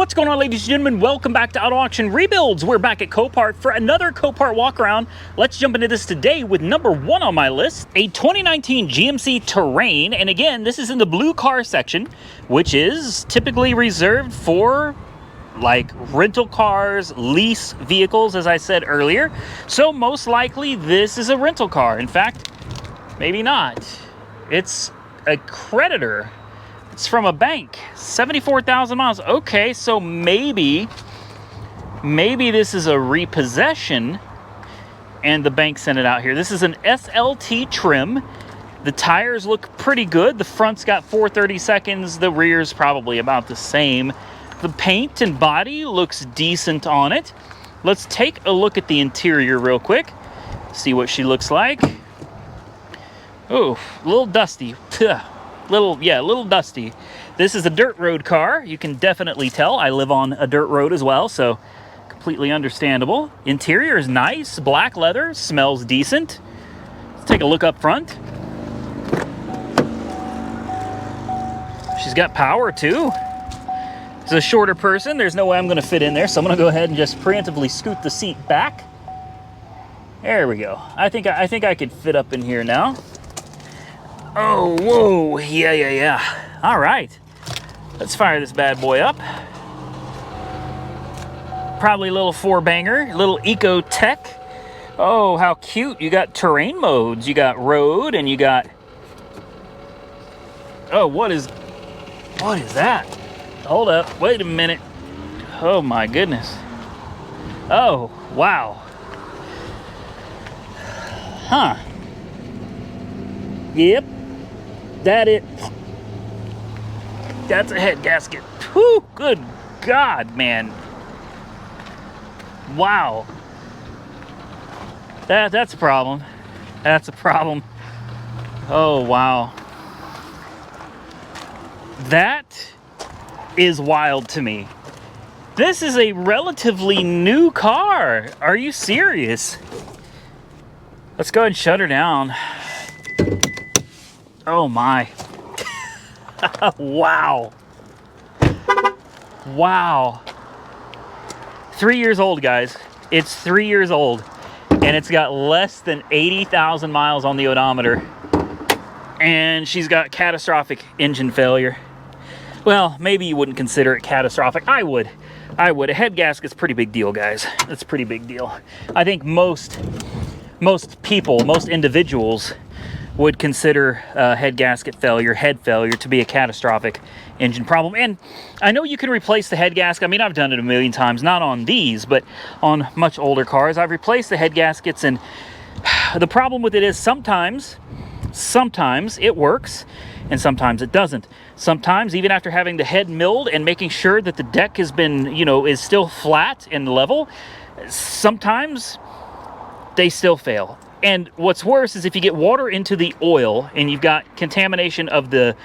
What's going on, ladies and gentlemen? Welcome back to Auto Auction Rebuilds. We're back at Copart for another Copart walk around. Let's jump into this today with number one on my list, a 2019 GMC Terrain. And again, this is in the blue car section, which is typically reserved for like rental cars, lease vehicles, as I said earlier. So most likely this is a rental car. In fact, maybe not. It's a creditor. It's from a bank, 74,000 miles. Okay, so maybe this is a repossession and the bank sent it out here. This is an SLT trim. The tires look pretty good. The front's got 432nds. The rear's probably about the same. The paint and body looks decent on it. Let's take a look at the interior real quick. See what she looks like. Oh, a little dusty. A little dusty. This is a dirt road car. You can definitely tell I live on a dirt road as well, so completely understandable. Interior is nice, black leather, smells decent. Let's take a look up front. She's got power too. It's a shorter person. There's no way I'm going to fit in there, so I'm going to go ahead and just preemptively scoot the seat back. There we go. I think I could fit up in here now. Oh, whoa, yeah. All right, let's fire this bad boy up. Probably a little four-banger, a little eco-tech. Oh, how cute. You got terrain modes. You got road, and you got... Oh, what is that? Hold up, wait a minute. Oh, my goodness. Oh, wow. Huh. Yep. That's a head gasket. Whew, good God, man. Wow. That's a problem. That's a problem. Oh, wow. That is wild to me. This is a relatively new car. Are you serious? Let's go ahead and shut her down. Oh my. Wow. Wow. 3 years old, guys. It's 3 years old. And it's got less than 80,000 miles on the odometer. And she's got catastrophic engine failure. Well, maybe you wouldn't consider it catastrophic. I would. A head gasket's a pretty big deal, guys. That's a pretty big deal. I think most individuals would consider head gasket failure, head failure, to be a catastrophic engine problem. And I know you can replace the head gasket. I mean, I've done it a million times, not on these, but on much older cars. I've replaced the head gaskets, and the problem with it is sometimes it works, and sometimes it doesn't. Sometimes, even after having the head milled and making sure that the deck has been, is still flat and level, sometimes they still fail. And what's worse is if you get water into the oil and you've got contamination of the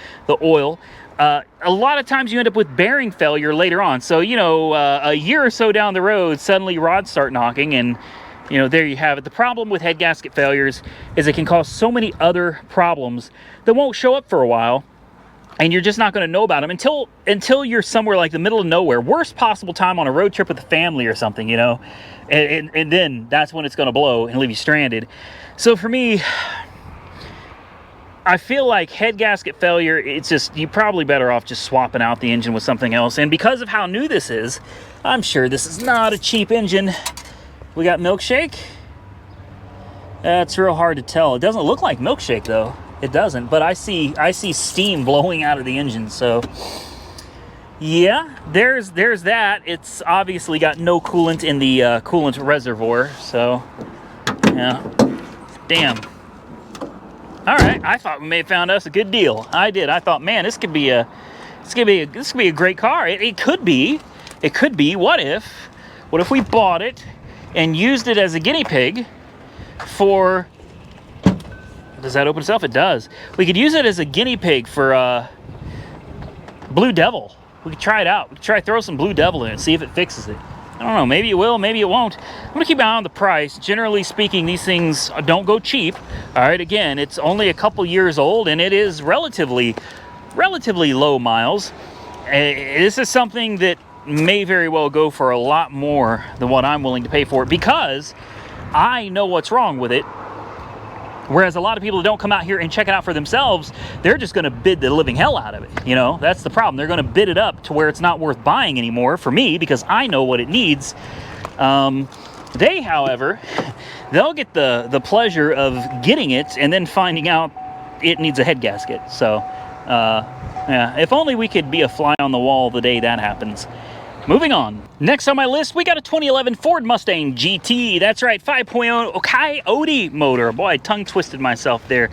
oil, a lot of times you end up with bearing failure later on. So, a year or so down the road, suddenly rods start knocking, and, there you have it. The problem with head gasket failures is it can cause so many other problems that won't show up for a while, and you're just not going to know about them until you're somewhere like the middle of nowhere, worst possible time on a road trip with the family or something, and then that's when it's going to blow and leave you stranded. So for me, I feel like head gasket failure, it's just, you're probably better off just swapping out the engine with something else. And because of how new this is, I'm sure this is not a cheap engine. We got Milkshake. That's real hard to tell. It doesn't look like Milkshake though. It doesn't, but I see steam blowing out of the engine, so yeah, there's that. It's obviously got no coolant in the coolant reservoir, so yeah, damn. All right, I thought we may have found us a good deal. I did. I thought, man, this could be a great car. It could be. What if we bought it and used it as a guinea pig for... Does that open itself? It does. We could use it as a guinea pig for Blue Devil. We could try it out. We could throw some Blue Devil in it and see if it fixes it. I don't know. Maybe it will. Maybe it won't. I'm going to keep an eye on the price. Generally speaking, these things don't go cheap. All right. Again, it's only a couple years old, and it is relatively low miles. This is something that may very well go for a lot more than what I'm willing to pay for it, because I know what's wrong with it. Whereas a lot of people who don't come out here and check it out for themselves, they're just going to bid the living hell out of it. You know, that's the problem. They're going to bid it up to where it's not worth buying anymore for me, because I know what it needs. They, however, they'll get the pleasure of getting it and then finding out it needs a head gasket. So, yeah, if only we could be a fly on the wall the day that happens. Moving on. Next on my list, we got a 2011 Ford Mustang GT. That's right, 5.0 Coyote motor. Boy, I tongue twisted myself there.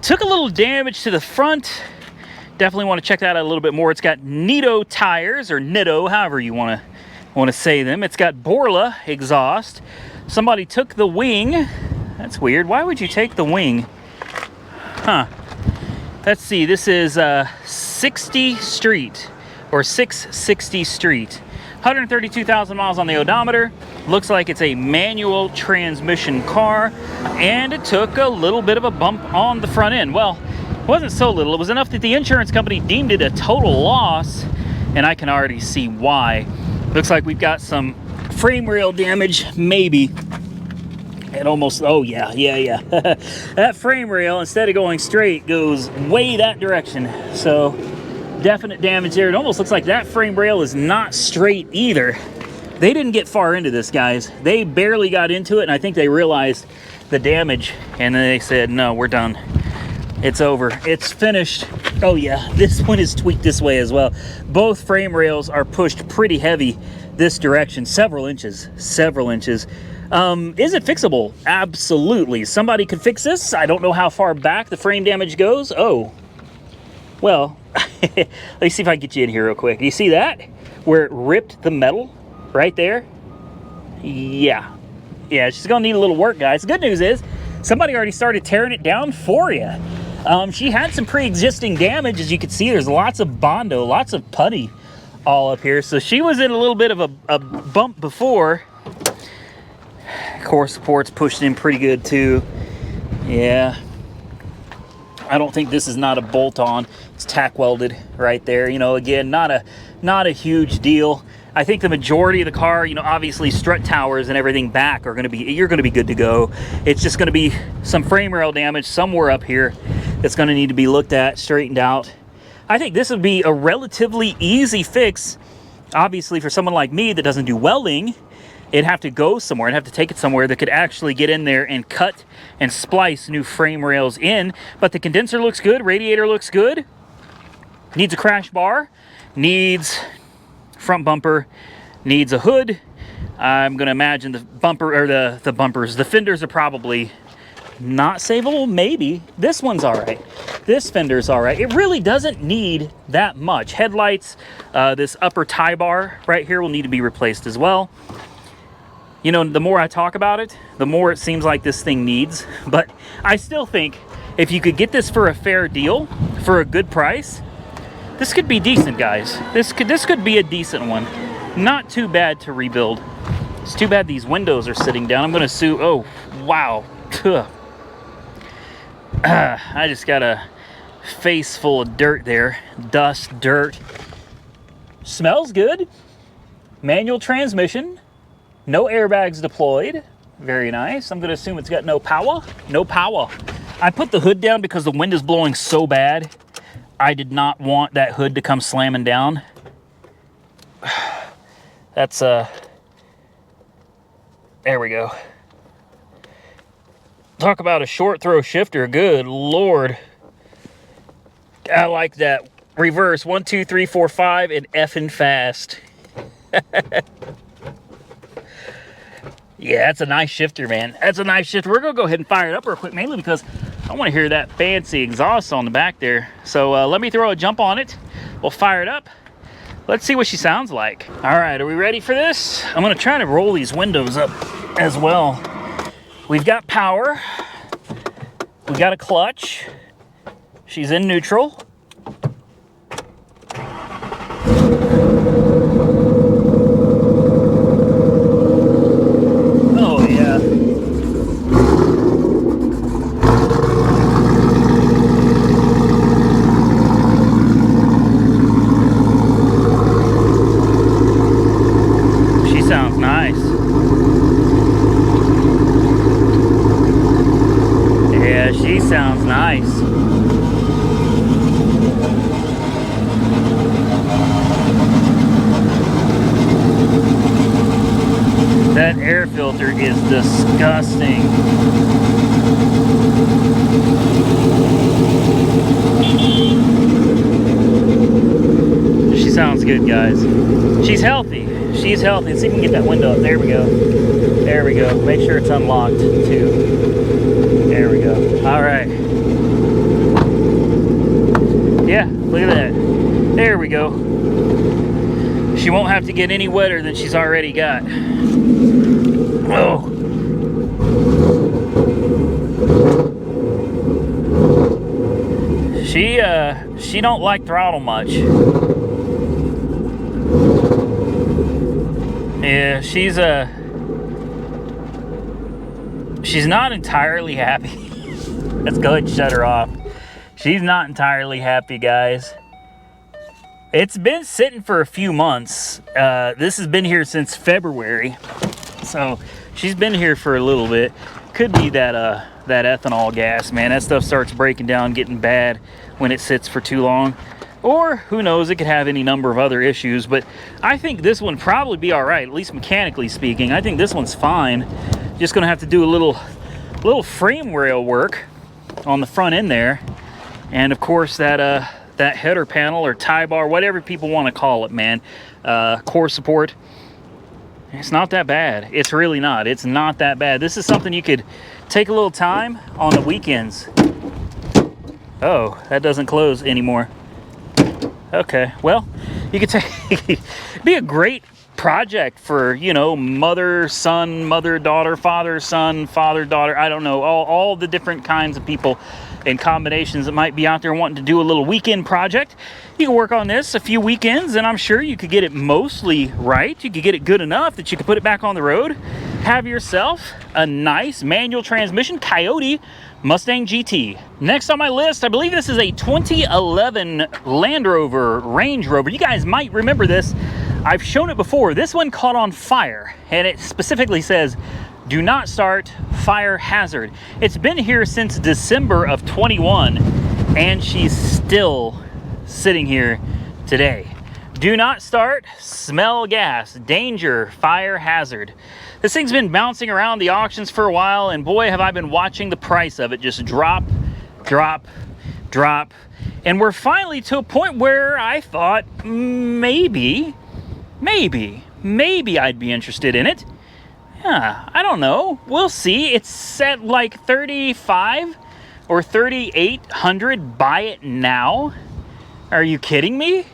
Took a little damage to the front. Definitely want to check that out a little bit more. It's got Nitto tires, or Nitto, however you want to say them. It's got Borla exhaust. Somebody took the wing. That's weird. Why would you take the wing? Huh. Let's see. This is 60 Street. Or 660 Street. 132,000 miles on the odometer. Looks like it's a manual transmission car, and it took a little bit of a bump on the front end. Well, it wasn't so little. It was enough that the insurance company deemed it a total loss, and I can already see why. Looks like we've got some frame rail damage, maybe. It almost, oh yeah. That frame rail, instead of going straight, goes way that direction. So definite damage there. It almost looks like that frame rail is not straight either. They didn't get far into this, guys. They barely got into it, and I think they realized the damage, and then they said, no, we're done. It's over. It's finished. Oh yeah, this one is tweaked this way as well. Both frame rails are pushed pretty heavy this direction, several inches. Is it fixable? Absolutely. Somebody could fix this. I don't know how far back the frame damage goes. Oh, well, let's see if I can get you in here real quick. You see that? Where it ripped the metal right there? Yeah, she's gonna need a little work, guys. The good news is somebody already started tearing it down for you. She had some pre-existing damage. As you can see, there's lots of Bondo, lots of putty all up here. So she was in a little bit of a bump before. Core support's pushed in pretty good too. Yeah. I don't think this is not a bolt-on. It's tack welded right there. You know, again, not a huge deal. I think the majority of the car, you know, obviously strut towers and everything back are going to be, you're going to be good to go. It's just going to be some frame rail damage somewhere up here that's going to need to be looked at, straightened out. I think this would be a relatively easy fix. Obviously, for someone like me that doesn't do welding, it'd have to go somewhere. I'd have to take it somewhere that could actually get in there and cut and splice new frame rails in. But the condenser looks good. Radiator looks good. Needs a crash bar. Needs front bumper. Needs a hood. I'm going to imagine the bumper, or the bumpers, the fenders are probably not savable. Maybe. This one's all right. This fender's all right. It really doesn't need that much. Headlights, this upper tie bar right here will need to be replaced as well. You know, the more I talk about it, the more it seems like this thing needs. But I still think if you could get this for a fair deal, for a good price, this could be decent, guys. This could be a decent one. Not too bad to rebuild. It's too bad these windows are sitting down. I'm going to sue. Oh, wow. I just got a face full of dirt there. Dust, dirt. Smells good. Manual transmission. No airbags deployed. Very nice. I'm going to assume it's got no power. No power. I put the hood down because the wind is blowing so bad. I did not want that hood to come slamming down. That's, there we go. Talk about a short throw shifter. Good Lord. I like that. Reverse 1, 2, 3, 4, 5 and effing fast. Yeah, that's a nice shifter, man. That's a nice shifter. We're going to go ahead and fire it up real quick, mainly because I want to hear that fancy exhaust on the back there. So let me throw a jump on it. We'll fire it up. Let's see what she sounds like. All right, are we ready for this? I'm going to try to roll these windows up as well. We've got power. We've got a clutch. She's in neutral. Oh, yeah. nice. Yeah, she sounds nice. That air filter is disgusting. She sounds good, guys. She's healthy. She's healthy. Let's see if we can get that window up. There we go. There we go. Make sure it's unlocked, too. There we go. All right. Yeah, look at that. There we go. She won't have to get any wetter than she's already got. Oh. She don't like throttle much. Yeah, she's not entirely happy. Let's go ahead and shut her off. She's not entirely happy, guys. It's been sitting for a few months. This has been here since February. So she's been here for a little bit. Could be that that ethanol gas, man. That stuff starts breaking down, getting bad when it sits for too long. Or who knows, it could have any number of other issues. But I think this one probably be all right, at least mechanically speaking. I think this one's fine. Just gonna have to do a little frame rail work on the front end there. And of course that header panel or tie bar, whatever people want to call it, man. Core support. It's not that bad. It's really not. It's not that bad. This is something you could take a little time on the weekends. Oh, that doesn't close anymore. Okay, well, you could take be a great project for, you know, mother, son, mother, daughter, father, son, father, daughter. I don't know, all the different kinds of people and combinations that might be out there wanting to do a little weekend project. You can work on this a few weekends, and I'm sure you could get it mostly right. You could get it good enough that you could put it back on the road. Have yourself a nice manual transmission Coyote Mustang GT. Next on my list, I believe this is a 2011 Land Rover Range Rover. You guys might remember this. I've shown it before. This one caught on fire, and it specifically says, "Do not start, fire hazard." It's been here since December of 21, and she's still sitting here today. Do not start, smell gas, danger, fire hazard. This thing's been bouncing around the auctions for a while, and boy, have I been watching the price of it just drop, drop, drop. And we're finally to a point where I thought maybe I'd be interested in it. Yeah, I don't know. We'll see. It's set like 35 or 3,800. Buy it now. Are you kidding me?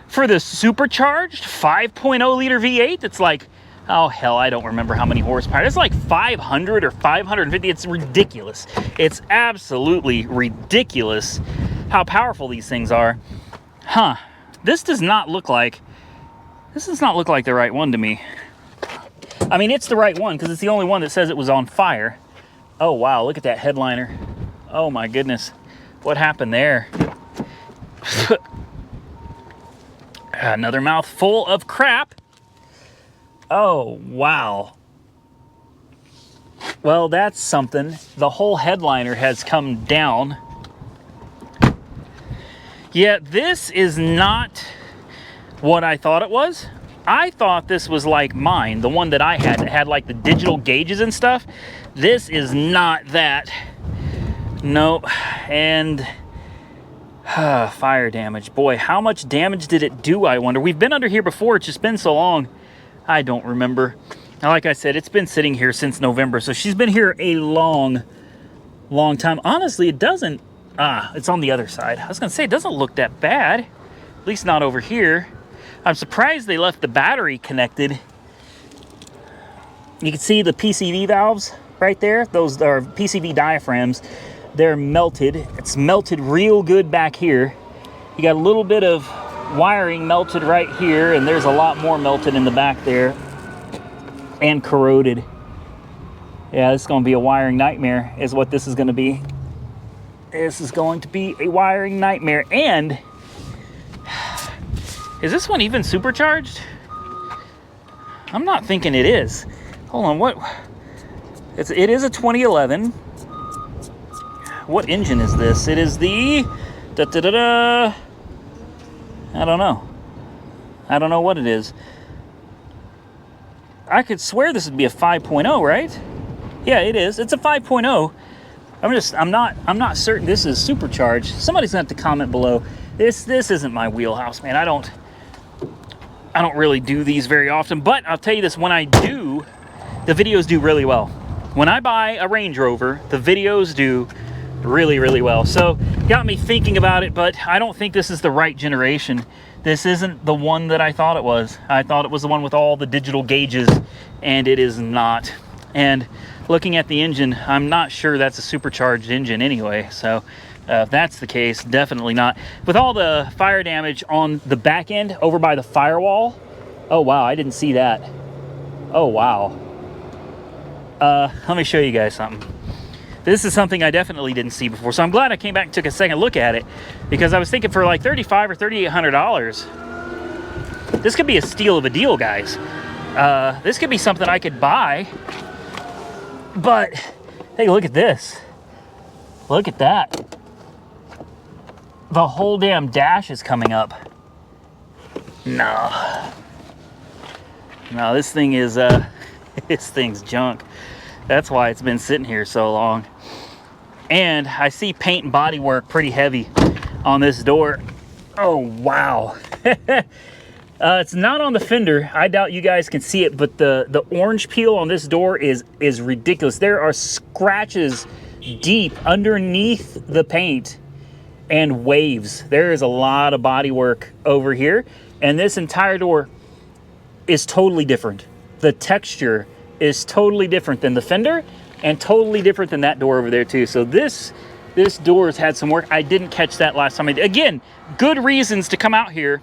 For the supercharged 5.0 liter V8 that's like, oh hell, I don't remember how many horsepower. It's like 500 or 550. It's ridiculous. It's absolutely ridiculous how powerful these things are. Huh. This does not look like the right one to me. I mean, it's the right one because it's the only one that says it was on fire. Oh wow, look at that headliner. Oh my goodness. What happened there? Another mouthful of crap. Oh, wow. Well, that's something. The whole headliner has come down. Yeah, this is not what I thought it was. I thought this was like mine, the one that I had that had like the digital gauges and stuff. This is not that. No, and fire damage. Boy, how much damage did it do, I wonder? We've been under here before. It's just been so long. I don't remember. Now, like I said, it's been sitting here since November, so she's been here a long time. Honestly, it doesn't... it's on the other side. I was going to say, it doesn't look that bad. At least not over here. I'm surprised they left the battery connected. You can see the PCV valves right there. Those are PCV diaphragms. They're melted. It's melted real good back here. You got a little bit of wiring melted right here, and there's a lot more melted in the back there and corroded. Yeah, this is going to be a wiring nightmare is what this is going to be. This is going to be a wiring nightmare. And is this one even supercharged? I'm not thinking it is. Hold on, what? It is a 2011. What engine is this? It is the... I don't know. I don't know what it is. I could swear this would be a 5.0, right? Yeah, it is. It's a 5.0. I'm not certain this is supercharged. Somebody's gonna have to comment below. This isn't my wheelhouse, man. I don't really do these very often, but I'll tell you this, when I do, the videos do really well. When I buy a Range Rover, the videos do really, really well. So got me thinking about it, but I don't think this is the right generation. This isn't the one that I thought it was. I thought it was the one with all the digital gauges, and it is not. And looking at the engine, I'm not sure that's a supercharged engine anyway. So if that's the case, definitely not. With all the fire damage on the back end over by the firewall. Oh, wow, I didn't see that. Oh, wow. Let me show you guys something. This is something I definitely didn't see before. So I'm glad I came back and took a second look at it, because I was thinking for like $3,500 or $3,800, this could be a steal of a deal, guys. This could be something I could buy. But hey, look at this. Look at that. The whole damn dash is coming up. No, this thing is this thing's junk. That's why it's been sitting here so long. And I see paint and body work pretty heavy on this door. Oh, wow. It's not on the fender. I doubt you guys can see it, but the orange peel on this door is ridiculous. There are scratches deep underneath the paint and waves. There is a lot of body work over here, and this entire door is totally different. The texture is totally different than the fender, and totally different than that door over there too. So this door has had some work. I didn't catch that last time. Again, good reasons to come out here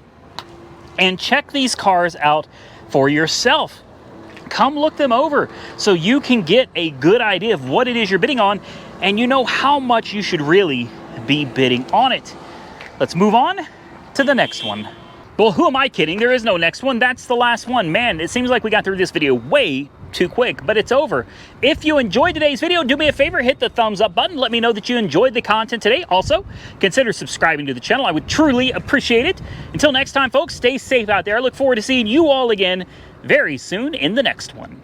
and check these cars out for yourself. Come look them over so you can get a good idea of what it is you're bidding on, and you know how much you should really be bidding on it. Let's move on to the next one. Well, who am I kidding? There is no next one. That's the last one. Man, it seems like we got through this video way too quick, but it's over. If you enjoyed today's video, do me a favor, hit the thumbs up button. Let me know that you enjoyed the content today. Also, consider subscribing to the channel. I would truly appreciate it. Until next time, folks, stay safe out there. I look forward to seeing you all again very soon in the next one.